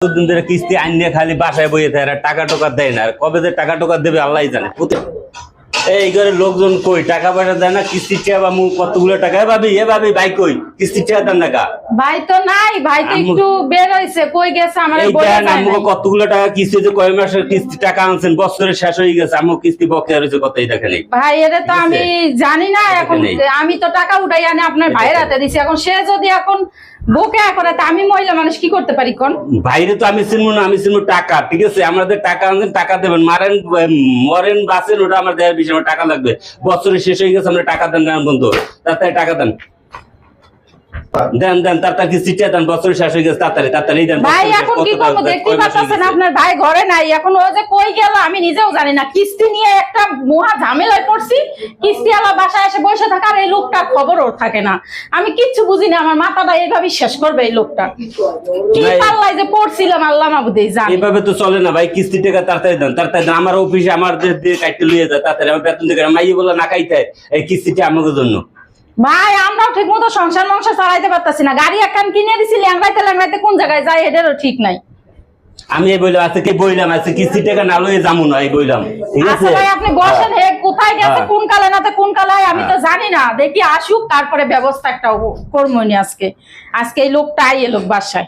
দিন ধরে কিস্তি আনিয়ে খালি বাসায় বইয়ে থাকে, টাকা টোকা দেয় না। আর কবে যে টাকা টোকা দেবে আল্লাহ জানে। এই করে লোকজন কই টাকা পয়সা দেয় না, কিস্তি চেয়ে মু কতগুলো টাকা ভাবি ভাবি ভাই কই কিস্তি চেয়ে দেন টাকা। ভাই তো নাই, ভাই তো একটু বের হইছে, কই গেছে আমার বলে যায় না। আমাকে কতগুলো টাকা কিস্তি যে কয় মাসের কিস্তি টাকা আনছেন, বছরের শেষ হয়ে গেছে, আমার কিস্তি বকেয়া রয়েছে কতই দেখেন। ভাই এটা তো আমি জানি না, এখন আমি তো টাকা উঠাই আনি আপনার ভাইয়ের হাতে দিছি, এখন সে যদি এখন বকেয়া করে তা আমি মহিলা মানুষ কি করতে পারি কোন? বাইরে তো আমি চিনবো না, আমি চিনবো টাকা। ঠিক আছে, আমাদের টাকা আনছেন, টাকা দেবেন, মারেন মরেন বাঁচেন ওটা আমার দেওয়ার বিষয়, আমার টাকা লাগবে। বছরের শেষ হয়ে গেছে, আমরা টাকা দেন বন্ধু, তাড়াতাড়ি টাকা দেন দেন দেন তাড়াতাড়ি কিস্তিটা দেন, বছরের শেষ হয়ে গেছে, তাড়াতাড়ি তাড়াতাড়ি দেন। ভাই এখন কি করবো, দেখতে পাচ্ছেন আপনার ভাই ঘরে নাই, এখন ও যে কই গেল আমি নিজেও জানি না। কিস্তি নিয়ে একটা মহা ঝামেলায় পড়ছি, কিস্তি আলা বাসায় এসে বসে থাকার এই লোকটার খবরও থাকে না। আমি কিচ্ছু বুঝি না, আমার মাথাটা এইভাবে শেষ করবে এই লোকটা। কি পাল্লায় যে পড়ছিলাম আল্লাহ মাবুদেই জানে। এইভাবে তো চলে না ভাই, কিস্তি টাকা তাড়াতাড়ি দেন, তাড়াতাড়ি দেন। আমার অফিসে আমার দিয়ে কাটতে লইয়ে যায়, তাড়াতাড়ি আমার বেতন দিয়ে মাইয়ে বলে না খাইতে, এই কিস্তিটা আমাকে জন্য। ভাই আমরাও ঠিক মতো সংসার চালাইতে পারতাছি না, গাড়ি একখান কিনে দিছি, ল্যাংড়াইতে কোন জায়গায় যায় এটারও ঠিক নাই। আমি এই বললাম আজকে বইলাম, আজকে কিস্তি টাকা না লইয়ে যাবো না, এই বইলাম। ঠিক আছে ভাই আপনি বসেন, হে কোথায় গেছে, কোন কালে না কোন কালে আমি তো জানি না। দেখি আসুক, তারপরে ব্যবস্থা একটা করবো আজকে এই লোকটা আইয়ে লোক বাসায়।